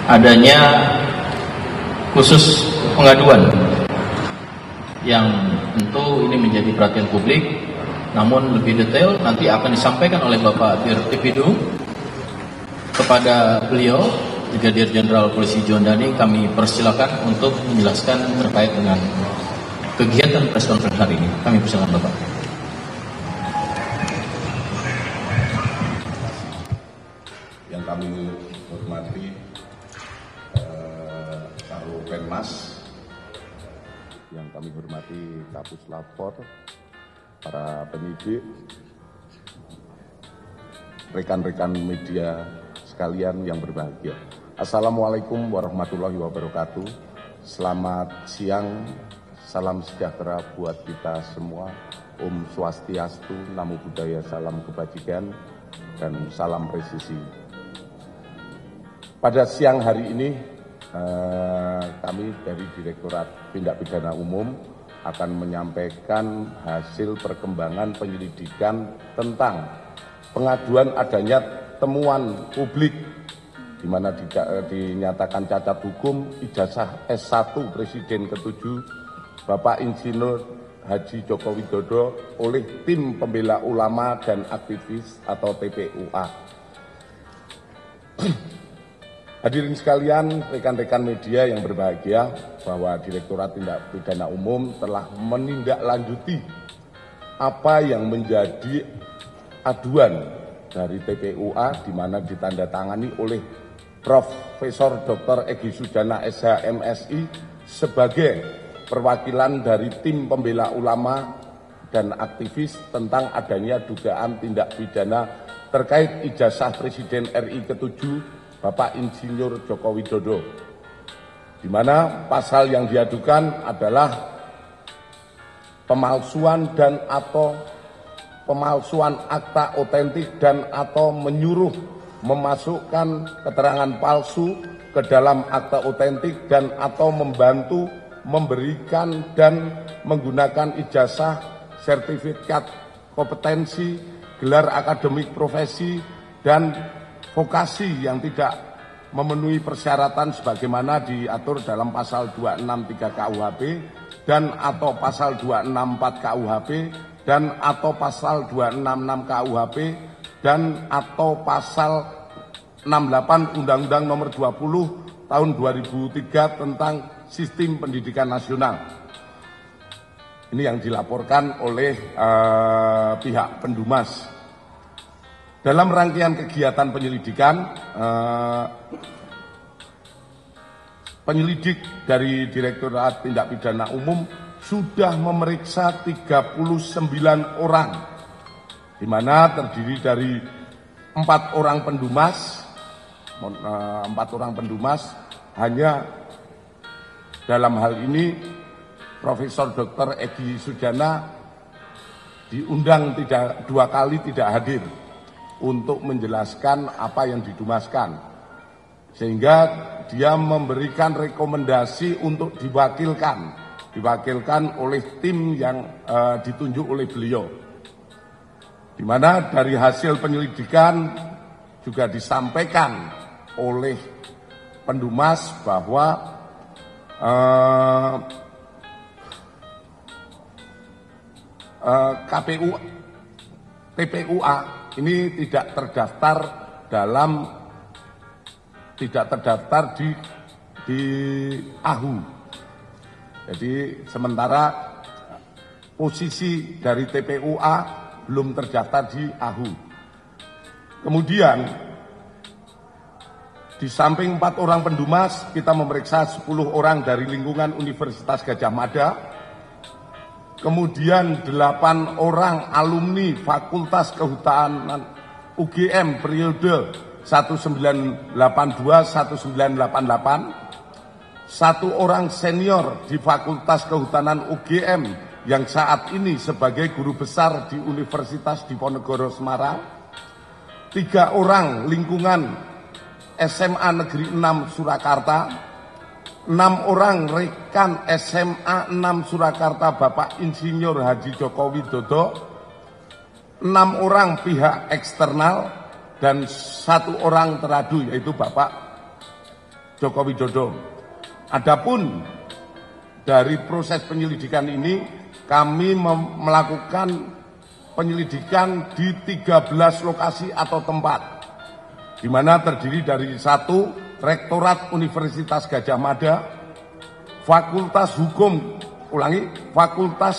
adanya khusus pengaduan yang tentu ini menjadi perhatian publik, namun lebih detail nanti akan disampaikan oleh Bapak Dirtipidum kepada beliau, Brigadir Jenderal Polisi Juandani. Kami persilakan untuk menjelaskan terkait dengan kegiatan press conference hari ini. Kami persilakan Bapak. Yang kami hormati Karo Penmas, yang kami hormati Kapus Lapor, para penyidik, rekan-rekan media sekalian yang berbahagia. Assalamualaikum warahmatullahi wabarakatuh. Selamat siang, salam sejahtera buat kita semua. Om Swastiastu, Namo Buddhaya, salam kebajikan, dan salam presisi. Pada siang hari ini, kami dari Direktorat Tindak Pidana Umum akan menyampaikan hasil perkembangan penyelidikan tentang pengaduan adanya temuan publik di mana dinyatakan cacat hukum ijazah S1 Presiden ke-7 Bapak Insinyur Haji Joko Widodo oleh Tim Pembela Ulama dan Aktivis atau TPUA. Hadirin sekalian, rekan-rekan media yang berbahagia, bahwa Direktorat Tindak Pidana Umum telah menindaklanjuti apa yang menjadi aduan dari TPUA, di mana ditandatangani oleh Profesor Dr. Egy Sujana SH MSI sebagai perwakilan dari Tim Pembela Ulama dan Aktivis tentang adanya dugaan tindak pidana terkait ijazah Presiden RI ke-7 Bapak Insinyur Joko Widodo, di mana pasal yang diadukan adalah pemalsuan dan atau pemalsuan akta otentik dan atau menyuruh memasukkan keterangan palsu ke dalam akta otentik dan atau membantu memberikan dan menggunakan ijazah, sertifikat kompetensi, gelar akademik profesi, dan vokasi yang tidak memenuhi persyaratan sebagaimana diatur dalam pasal 263 KUHP dan atau pasal 264 KUHP dan atau pasal 266 KUHP dan atau pasal 68 Undang-Undang Nomor 20 Tahun 2003 tentang Sistem Pendidikan Nasional. Ini yang dilaporkan oleh pihak Pendumas. Dalam rangkaian kegiatan penyelidikan, penyelidik dari Direktorat Tindak Pidana Umum sudah memeriksa 39 orang, di mana terdiri dari 4 orang pendumas, hanya dalam hal ini Profesor Dr. Egy Sujana diundang 2 kali tidak hadir untuk menjelaskan apa yang didumaskan, sehingga dia memberikan rekomendasi untuk diwakilkan oleh tim yang ditunjuk oleh beliau, di mana dari hasil penyelidikan juga disampaikan oleh Pendumas bahwa TPUA ini tidak terdaftar di AHU. Jadi sementara posisi dari TPUA belum terdaftar di AHU. Kemudian di samping 4 orang pendumas, kita memeriksa 10 orang dari lingkungan Universitas Gadjah Mada. Kemudian 8 orang alumni Fakultas Kehutanan UGM periode 1982-1988, 1 orang senior di Fakultas Kehutanan UGM yang saat ini sebagai guru besar di Universitas Diponegoro Semarang, 3 orang lingkungan SMA Negeri 6 Surakarta, 6 orang rekan SMA 6 Surakarta Bapak Insinyur Haji Joko Widodo, 6 orang pihak eksternal, dan 1 orang teradu yaitu Bapak Joko Widodo. Adapun dari proses penyelidikan ini, kami melakukan penyelidikan di 13 lokasi atau tempat, di mana terdiri dari 1. Rektorat Universitas Gadjah Mada, Fakultas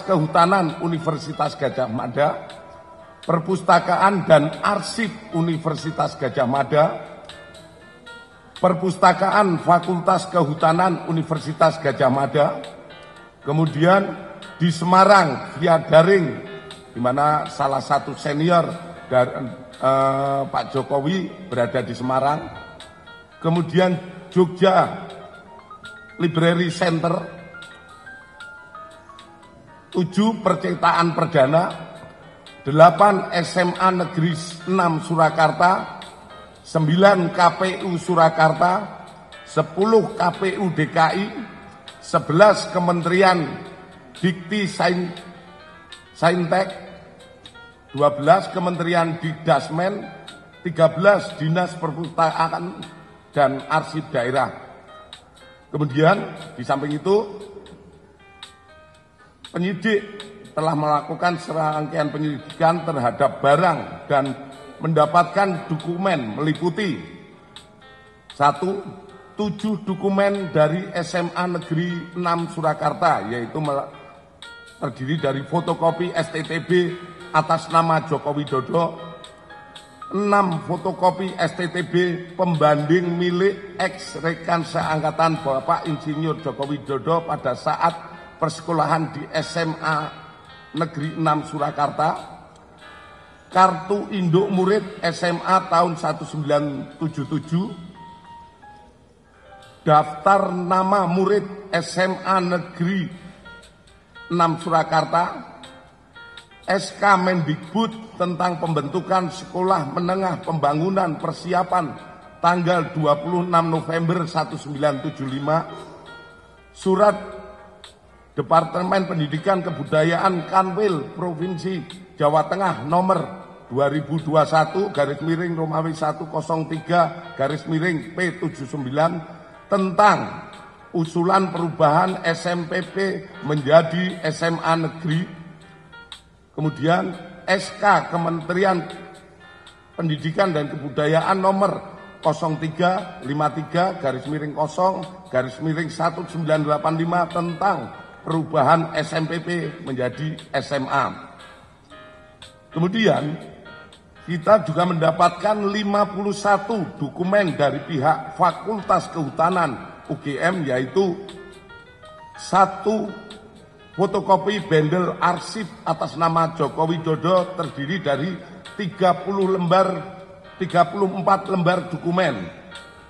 Kehutanan Universitas Gadjah Mada, Perpustakaan dan Arsip Universitas Gadjah Mada, Perpustakaan Fakultas Kehutanan Universitas Gadjah Mada, kemudian di Semarang via daring, di mana salah satu senior dari Pak Jokowi berada di Semarang. Kemudian Jogja Library Center, 7 percetakan perdana, 8 SMA Negeri 6 Surakarta, 9 KPU Surakarta, 10 KPU DKI, 11 Kementerian Dikti Saintek, 12 Kementerian Dikdasmen, 13 Dinas Perpustakaan dan Arsip Daerah. Kemudian di samping itu, penyidik telah melakukan serangkaian penyelidikan terhadap barang dan mendapatkan dokumen meliputi 1. 7 dokumen dari SMA Negeri 6 Surakarta, yaitu terdiri dari fotokopi STTB atas nama Joko Widodo, 6 fotokopi STTB pembanding milik ex-rekan seangkatan Bapak Insinyur Joko Widodo pada saat persekolahan di SMA Negeri 6 Surakarta, kartu induk murid SMA tahun 1977, daftar nama murid SMA Negeri 6 Surakarta, SK Mendikbud tentang pembentukan Sekolah Menengah Pembangunan Persiapan tanggal 26 November 1975, Surat Departemen Pendidikan Kebudayaan Kanwil Provinsi Jawa Tengah nomor 2021-Romawi 103-1-P79 tentang usulan perubahan SMPP menjadi SMA Negeri. Kemudian SK Kementerian Pendidikan dan Kebudayaan nomor 0353-0-1985 tentang perubahan SMPP menjadi SMA. Kemudian kita juga mendapatkan 51 dokumen dari pihak Fakultas Kehutanan UGM, yaitu 1 fotokopi bendel arsip atas nama Joko Widodo terdiri dari 34 lembar dokumen.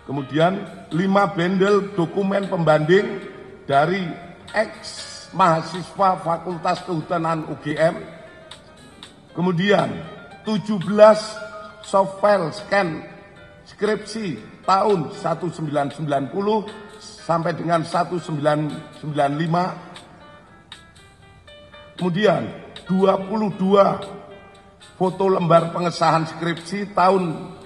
Kemudian 5 bendel dokumen pembanding dari ex mahasiswa Fakultas Kehutanan UGM. Kemudian 17 soft file scan skripsi tahun 1990 sampai dengan 1995. Kemudian 22 foto lembar pengesahan skripsi tahun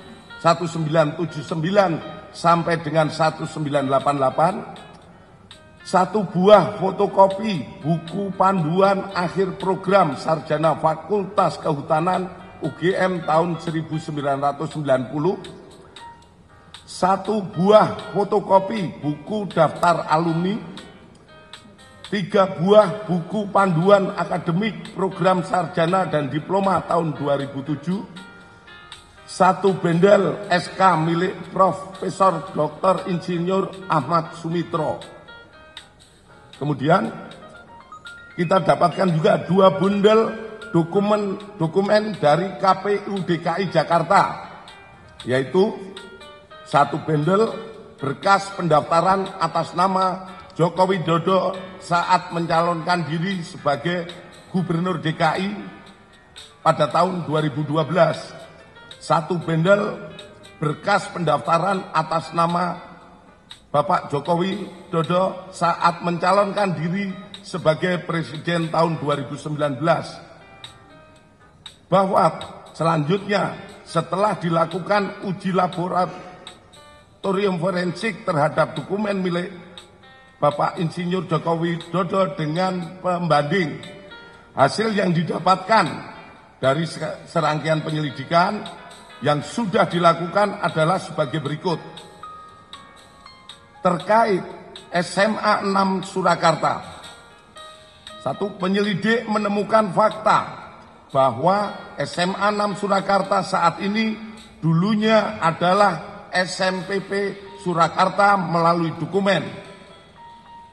1979 sampai dengan 1988, 1 buah fotokopi buku panduan akhir program sarjana Fakultas Kehutanan UGM tahun 1990, 1 buah fotokopi buku daftar alumni, 3 buah buku panduan akademik program sarjana dan diploma tahun 2007, 1 bendel SK milik Profesor Dr. Insinyur Ahmad Sumitro. Kemudian kita dapatkan juga 2 bundel dokumen dari KPU DKI Jakarta, yaitu 1 bendel berkas pendaftaran atas nama Joko Widodo saat mencalonkan diri sebagai Gubernur DKI pada tahun 2012. 1 bendel berkas pendaftaran atas nama Bapak Joko Widodo saat mencalonkan diri sebagai Presiden tahun 2019. Bahwa selanjutnya setelah dilakukan uji laboratorium forensik terhadap dokumen milik Bapak Insinyur Joko Widodo dengan pembanding. Hasil yang didapatkan dari serangkaian penyelidikan yang sudah dilakukan adalah sebagai berikut. Terkait SMA 6 Surakarta. 1. Penyelidik menemukan fakta bahwa SMA 6 Surakarta saat ini dulunya adalah SMPP Surakarta melalui dokumen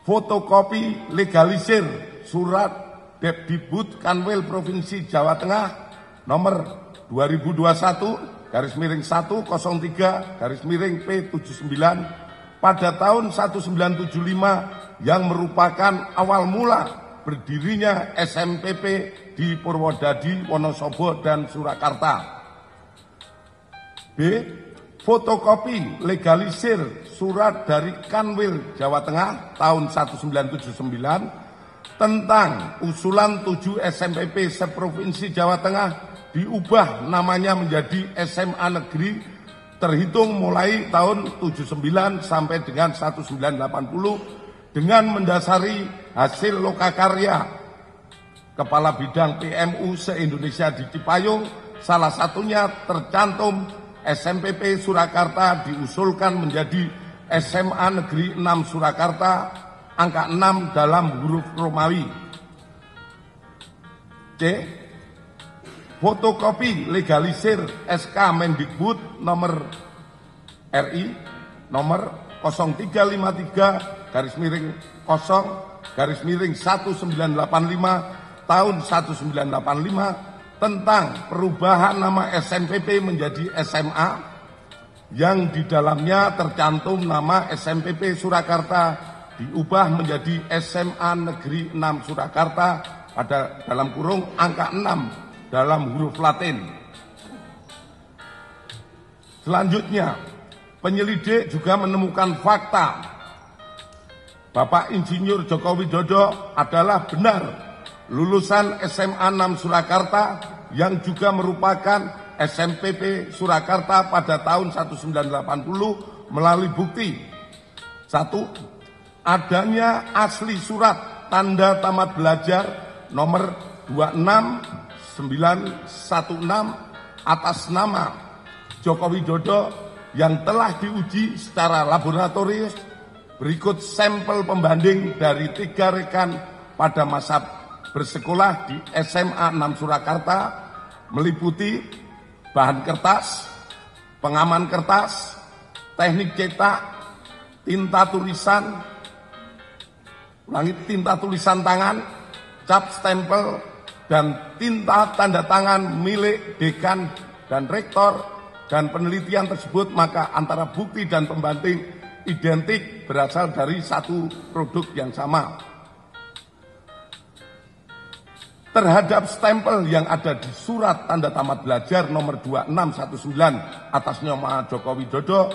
fotokopi legalisir surat Depdikbud Kanwil Provinsi Jawa Tengah nomor 2021-103-P79 pada tahun 1975 yang merupakan awal mula berdirinya SMPP di Purwodadi, Wonosobo, dan Surakarta. B. Fotokopi legalisir surat dari Kanwil Jawa Tengah tahun 1979 tentang usulan 7 SMPP seprovinsi Jawa Tengah diubah namanya menjadi SMA Negeri terhitung mulai tahun 79 sampai dengan 1980 dengan mendasari hasil lokakarya Kepala Bidang PMU se-Indonesia di Cipayung, salah satunya tercantum SMPP Surakarta diusulkan menjadi SMA Negeri 6 Surakarta, angka 6 dalam huruf Romawi. C. Fotokopi legalisir SK Mendikbud nomor RI nomor 0353-0-1985 tahun 1985 tentang perubahan nama SMPP menjadi SMA yang di dalamnya tercantum nama SMPP Surakarta diubah menjadi SMA Negeri 6 Surakarta pada dalam kurung angka 6 dalam huruf Latin. Selanjutnya, penyelidik juga menemukan fakta Bapak Insinyur Joko Widodo adalah benar lulusan SMA 6 Surakarta yang juga merupakan SMPP Surakarta pada tahun 1980 melalui bukti. 1. Adanya asli surat tanda tamat belajar nomor 26916 atas nama Joko Widodo yang telah diuji secara laboratorium berikut sampel pembanding dari 3 rekan pada masa bersekolah di SMA 6 Surakarta meliputi bahan kertas, pengaman kertas, teknik cetak, tinta tulisan, tinta tulisan tangan, cap stempel, dan tinta tanda tangan milik dekan dan rektor, dan penelitian tersebut maka antara bukti dan pembanding identik berasal dari satu produk yang sama. Terhadap stempel yang ada di surat tanda tamat belajar nomor 2619 atas nama Joko Widodo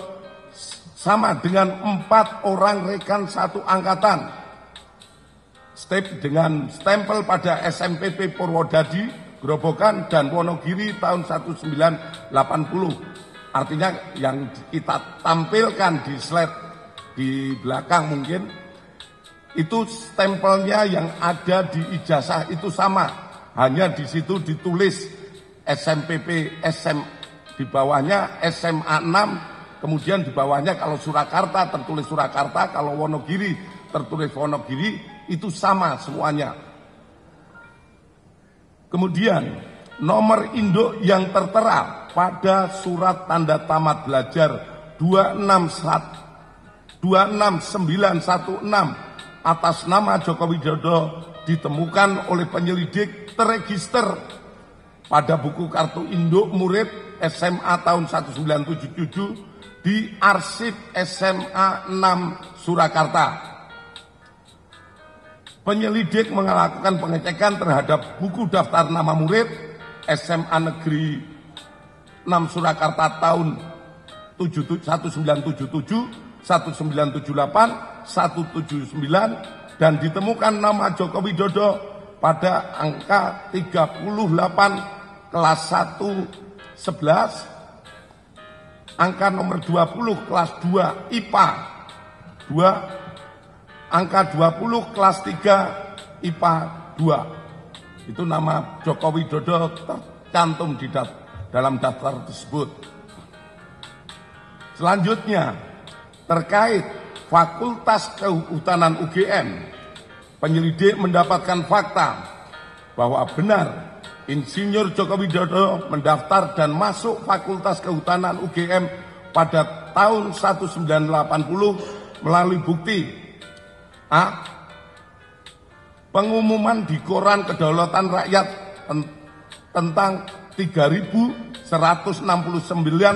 sama dengan 4 orang rekan satu angkatan. Dengan stempel pada SMPP Purwodadi, Grobogan, dan Wonogiri tahun 1980. Artinya yang kita tampilkan di slide di belakang mungkin itu stempelnya yang ada di ijazah itu sama, hanya di situ ditulis SMPP di bawahnya SMA 6, kemudian di bawahnya kalau Surakarta tertulis Surakarta, kalau Wonogiri tertulis Wonogiri, itu sama semuanya. Kemudian nomor induk yang tertera pada surat tanda tamat belajar 26916 atas nama Joko Widodo ditemukan oleh penyelidik terregister pada buku kartu induk murid SMA tahun 1977 di arsip SMA 6 Surakarta. Penyelidik melakukan pengecekan terhadap buku daftar nama murid SMA Negeri 6 Surakarta tahun 1977, 1978, 179 dan ditemukan nama Joko Widodo pada angka 38 kelas 1 11 angka nomor 20 kelas 2 IPA 2, angka 20 kelas 3 IPA 2. Itu nama Joko Widodo tercantum di dalam daftar tersebut. Selanjutnya, terkait Fakultas Kehutanan UGM, penyelidik mendapatkan fakta bahwa benar Insinyur Joko Widodo mendaftar dan masuk Fakultas Kehutanan UGM pada tahun 1980 melalui bukti A. Pengumuman di Koran Kedaulatan Rakyat tentang 3.169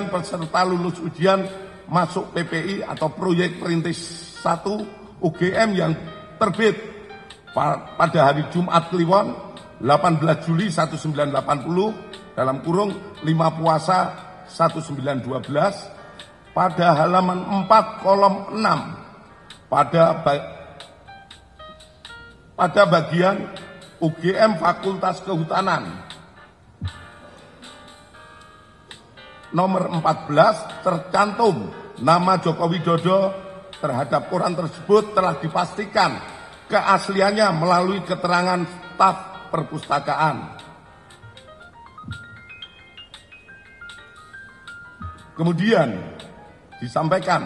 peserta lulus ujian masuk PPI atau proyek perintis 1 UGM yang terbit pada hari Jumat Kliwon 18 Juli 1980 dalam kurung 5 Puasa 1912 pada halaman 4 kolom 6 pada bagian UGM Fakultas Kehutanan nomor 14 tercantum nama Joko Widodo terhadap koran tersebut telah dipastikan keasliannya melalui keterangan staf perpustakaan. Kemudian disampaikan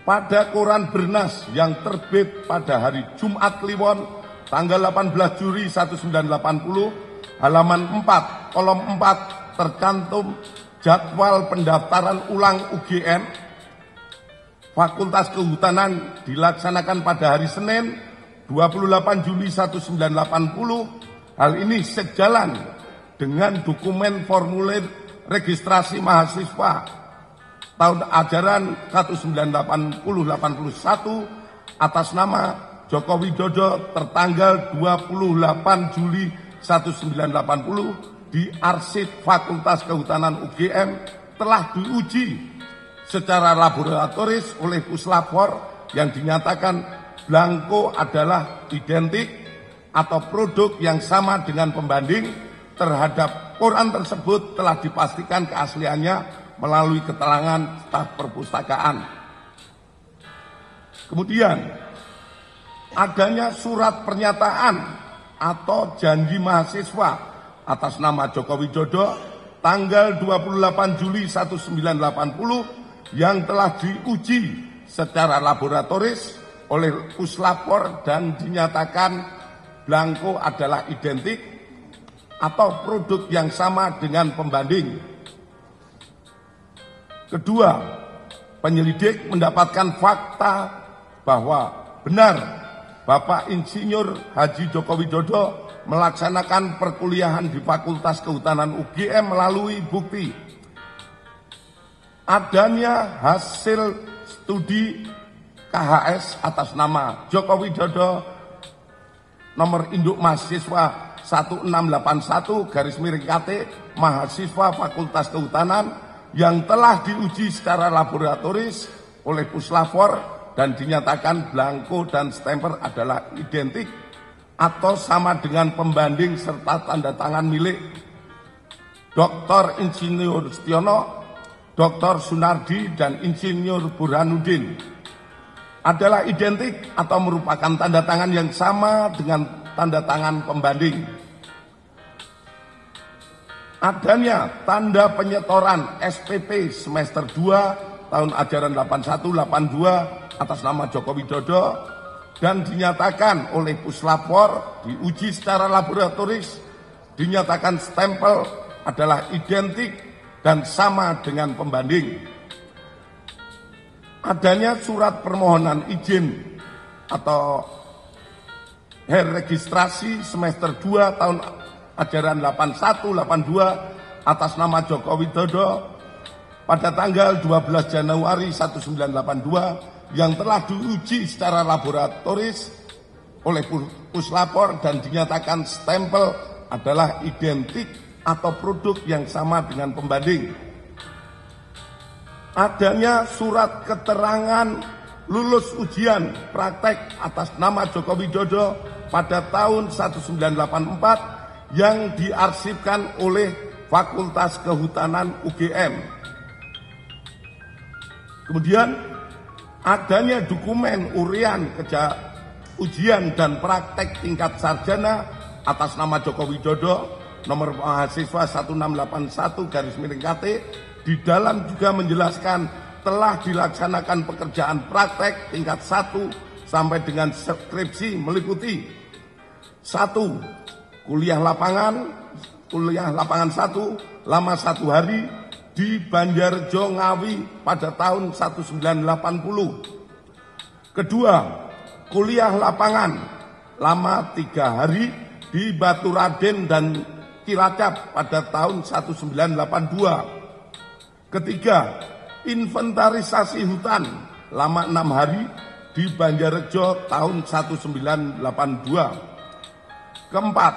pada koran Bernas yang terbit pada hari Jumat Kliwon tanggal 18 Juli 1980 halaman 4 kolom 4 tercantum jadwal pendaftaran ulang UGM Fakultas Kehutanan dilaksanakan pada hari Senin 28 Juli 1980. Hal ini sejalan dengan dokumen formulir registrasi mahasiswa tahun ajaran 1980-81 atas nama Joko Widodo tertanggal 28 Juli 1980 di arsip Fakultas Kehutanan UGM telah diuji secara laboratoris oleh Puslapor yang dinyatakan blanko adalah identik atau produk yang sama dengan pembanding terhadap koran tersebut telah dipastikan keasliannya melalui keterangan staf perpustakaan. Kemudian adanya surat pernyataan atau janji mahasiswa atas nama Joko Widodo tanggal 28 Juli 1980 yang telah diuji secara laboratoris oleh Puslapor dan dinyatakan blanko adalah identik atau produk yang sama dengan pembanding. Kedua, penyelidik mendapatkan fakta bahwa benar Bapak Insinyur Haji Joko Widodo melaksanakan perkuliahan di Fakultas Kehutanan UGM melalui bukti adanya hasil studi KHS atas nama Joko Widodo nomor induk mahasiswa 1681/KT mahasiswa Fakultas Kehutanan yang telah diuji secara laboratoris oleh Puslapor dan dinyatakan blanko dan stemper adalah identik atau sama dengan pembanding serta tanda tangan milik Dr. Insinyur Setiono, Dr. Sunardi, dan Insinyur Burhanuddin adalah identik atau merupakan tanda tangan yang sama dengan tanda tangan pembanding. Adanya tanda penyetoran SPP semester 2 tahun ajaran 81-82 atas nama Joko Widodo dan dinyatakan oleh Puslapor diuji secara laboratoris dinyatakan stempel adalah identik dan sama dengan pembanding. Adanya surat permohonan izin atau registrasi semester 2 tahun ajaran 81-82 atas nama Joko Widodo pada tanggal 12 Januari 1982 yang telah diuji secara laboratoris oleh Puslapor dan dinyatakan stempel adalah identik atau produk yang sama dengan pembanding. Adanya surat keterangan lulus ujian praktek atas nama Joko Widodo pada tahun 1984 yang diarsipkan oleh Fakultas Kehutanan UGM. Kemudian adanya dokumen urian ujian dan praktek tingkat sarjana atas nama Joko Widodo nomor mahasiswa 1681/KT di dalam juga menjelaskan telah dilaksanakan pekerjaan praktek tingkat 1 sampai dengan skripsi meliputi 1. Kuliah lapangan 1 lama 1 hari di Banjarjo Ngawi pada tahun 1980. Kedua, kuliah lapangan lama 3 hari di Baturaden dan Cilacap pada tahun 1982. Ketiga, inventarisasi hutan lama 6 hari di Banjarjo tahun 1982. Keempat,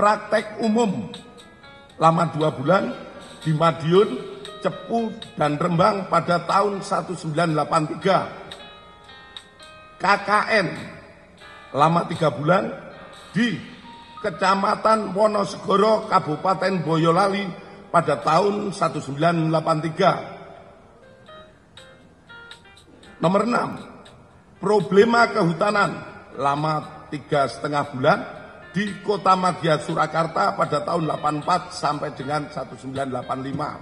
praktek umum lama 2 bulan di Madiun, Cepu, dan Rembang pada tahun 1983. KKN lama 3 bulan di Kecamatan Wonosegoro, Kabupaten Boyolali pada tahun 1983. Nomor 6, problema kehutanan lama 3,5 bulan di Kota Madya Surakarta pada tahun 84 sampai dengan 1985.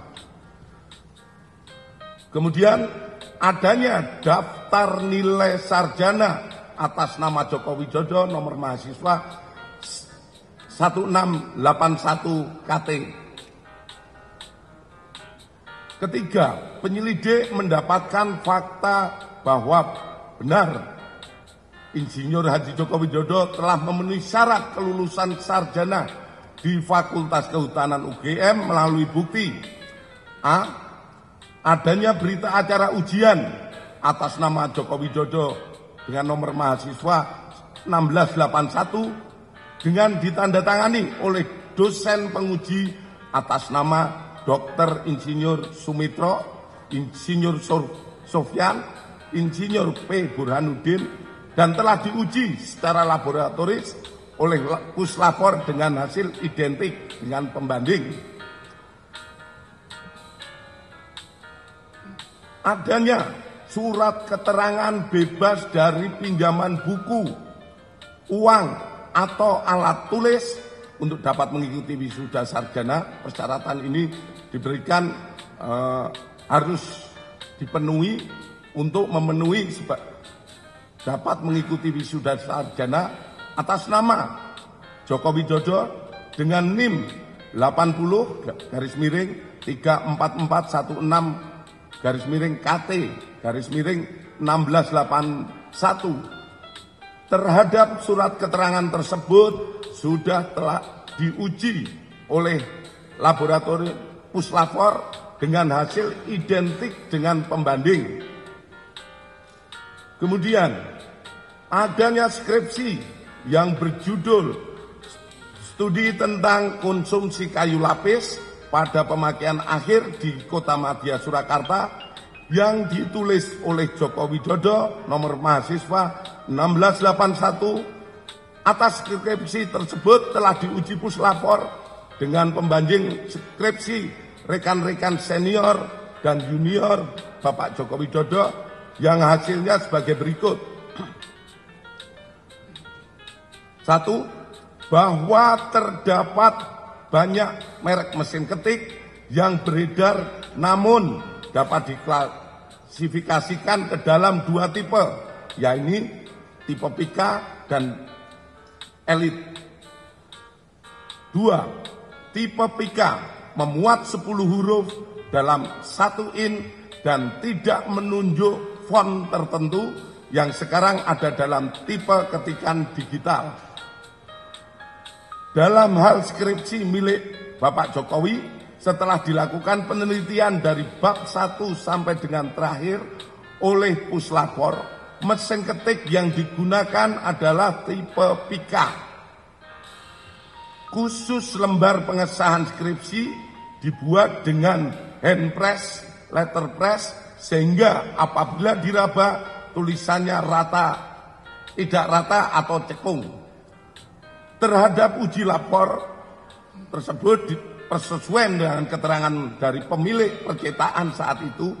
Kemudian adanya daftar nilai sarjana atas nama Joko Widodo nomor mahasiswa 1681/KT. Ketiga, penyelidik mendapatkan fakta bahwa benar Insinyur Haji Joko Widodo telah memenuhi syarat kelulusan sarjana di Fakultas Kehutanan UGM melalui bukti A. Adanya berita acara ujian atas nama Joko Widodo dengan nomor mahasiswa 1681 dengan ditandatangani oleh dosen penguji atas nama Dr. Insinyur Sumitro, Insinyur Sofyan, Insinyur P. Burhanuddin, dan telah diuji secara laboratoris oleh Puslapor dengan hasil identik dengan pembanding. Adanya surat keterangan bebas dari pinjaman buku, uang, atau alat tulis untuk dapat mengikuti wisuda sarjana. Persyaratan ini diberikan harus dipenuhi untuk memenuhi dapat mengikuti wisuda sarjana atas nama Joko Widodo dengan NIM 80/1681/KT/1681. Terhadap surat keterangan tersebut telah diuji oleh laboratorium Puslapor dengan hasil identik dengan pembanding. Kemudian adanya skripsi yang berjudul Studi tentang Konsumsi Kayu Lapis pada Pemakaian Akhir di Kota Madya Surakarta yang ditulis oleh Joko Widodo nomor mahasiswa 1681. Atas skripsi tersebut telah diuji Puslapor dengan pembanding skripsi rekan-rekan senior dan junior Bapak Joko Widodo yang hasilnya sebagai berikut. 1. Bahwa terdapat banyak merek mesin ketik yang beredar namun dapat diklasifikasikan ke dalam 2 tipe, yaitu tipe Pika dan Elite. 2. Tipe Pika memuat 10 huruf dalam 1 in dan tidak menunjuk font tertentu yang sekarang ada dalam tipe ketikan digital. Dalam hal skripsi milik Bapak Jokowi, setelah dilakukan penelitian dari bab 1 sampai dengan terakhir oleh Puslapor, mesin ketik yang digunakan adalah tipe Pika. Khusus lembar pengesahan skripsi dibuat dengan hand press, letterpress, sehingga apabila diraba tulisannya tidak rata atau cekung. Terhadap uji lapor tersebut persesuaian dengan keterangan dari pemilik percetakan saat itu,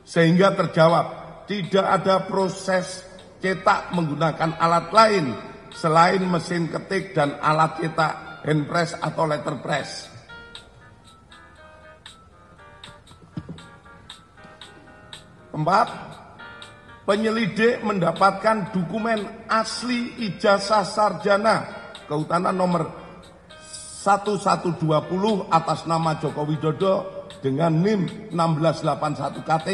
sehingga terjawab tidak ada proses cetak menggunakan alat lain selain mesin ketik dan alat cetak hand press atau letter press. Keempat, penyelidik mendapatkan dokumen asli ijazah sarjana kehutanan nomor 1120 atas nama Joko Widodo dengan NIM 1681 KT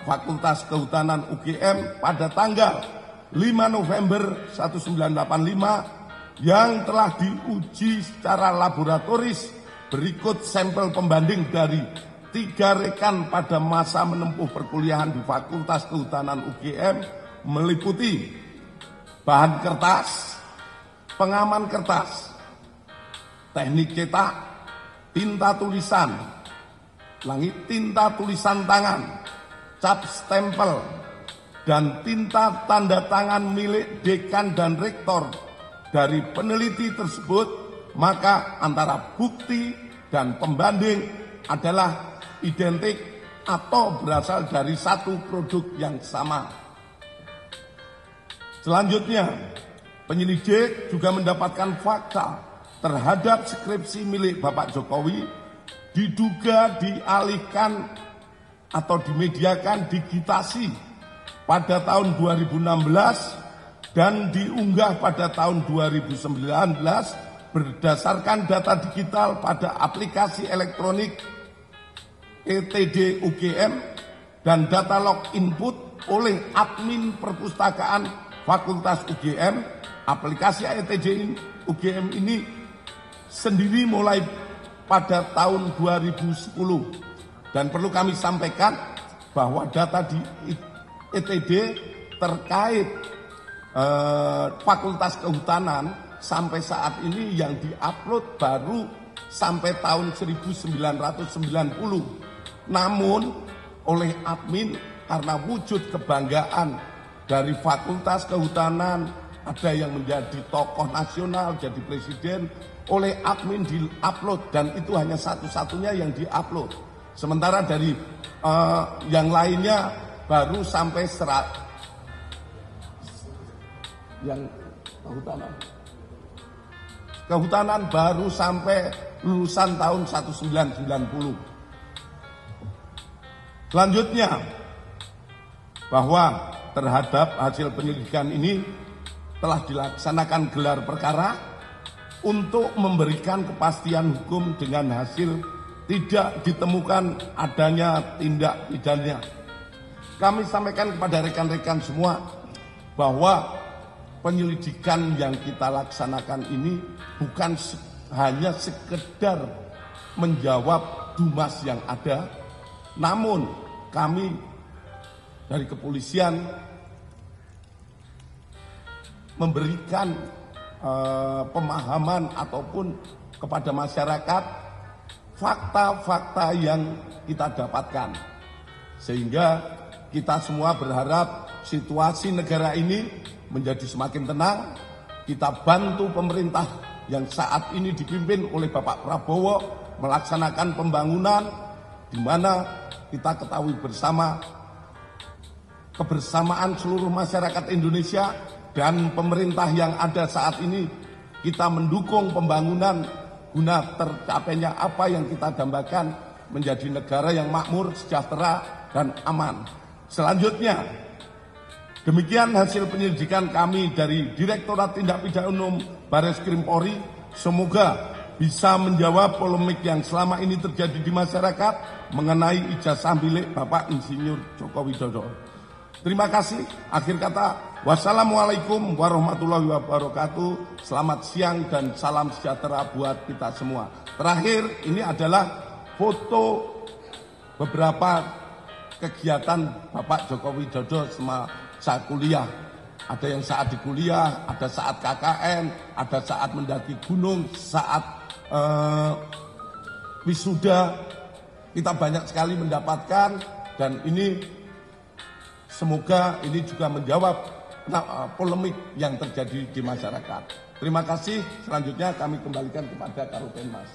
Fakultas Kehutanan UGM pada tanggal 5 November 1985 yang telah diuji secara laboratoris. Berikut sampel pembanding dari 3 rekan pada masa menempuh perkuliahan di Fakultas Kehutanan UGM meliputi bahan kertas, pengaman kertas, teknik cetak, tinta tulisan, tinta tulisan tangan, cap stempel, dan tinta tanda tangan milik dekan dan rektor dari peneliti tersebut, maka antara bukti dan pembanding adalah identik atau berasal dari satu produk yang sama. Selanjutnya, penyelidik juga mendapatkan fakta terhadap skripsi milik Bapak Jokowi diduga dialihkan atau dimediakan digitasi pada tahun 2016 dan diunggah pada tahun 2019 berdasarkan data digital pada aplikasi elektronik ETD UGM dan data log input oleh admin perpustakaan Fakultas UGM. Aplikasi ETD UGM ini sendiri mulai pada tahun 2010 dan perlu kami sampaikan bahwa data di ETD terkait Fakultas Kehutanan sampai saat ini yang diupload baru sampai tahun 1990. Namun oleh admin karena wujud kebanggaan dari Fakultas Kehutanan, ada yang menjadi tokoh nasional, jadi presiden, oleh admin di-upload dan itu hanya satu-satunya yang di-upload. Sementara dari yang lainnya baru sampai yang kehutanan baru sampai lulusan tahun 1990. Selanjutnya, bahwa terhadap hasil penyelidikan ini telah dilaksanakan gelar perkara untuk memberikan kepastian hukum dengan hasil tidak ditemukan adanya tindak pidana. Kami sampaikan kepada rekan-rekan semua bahwa penyelidikan yang kita laksanakan ini bukan hanya sekedar menjawab dumas yang ada, namun kami dari kepolisian memberikan pemahaman ataupun kepada masyarakat fakta-fakta yang kita dapatkan, sehingga kita semua berharap situasi negara ini menjadi semakin tenang. Kita bantu pemerintah yang saat ini dipimpin oleh Bapak Prabowo melaksanakan pembangunan, di mana kita ketahui bersama kebersamaan seluruh masyarakat Indonesia dan pemerintah yang ada saat ini, kita mendukung pembangunan guna tercapainya apa yang kita dambakan menjadi negara yang makmur, sejahtera, dan aman. Selanjutnya, demikian hasil penyelidikan kami dari Direktorat Tindak Pidana Umum Barreskrim Polri. Semoga bisa menjawab polemik yang selama ini terjadi di masyarakat mengenai ijazah milik Bapak Insinyur Joko Widodo. Terima kasih. Akhir kata, wassalamualaikum warahmatullahi wabarakatuh. Selamat siang dan salam sejahtera buat kita semua. Terakhir, ini adalah foto beberapa kegiatan Bapak Joko Widodo saat kuliah. Ada yang saat di kuliah, ada saat KKN, ada saat mendaki gunung, saat wisuda. Kita banyak sekali mendapatkan, dan ini semoga ini juga menjawab polemik yang terjadi di masyarakat. Terima kasih. Selanjutnya kami kembalikan kepada Karopenmas.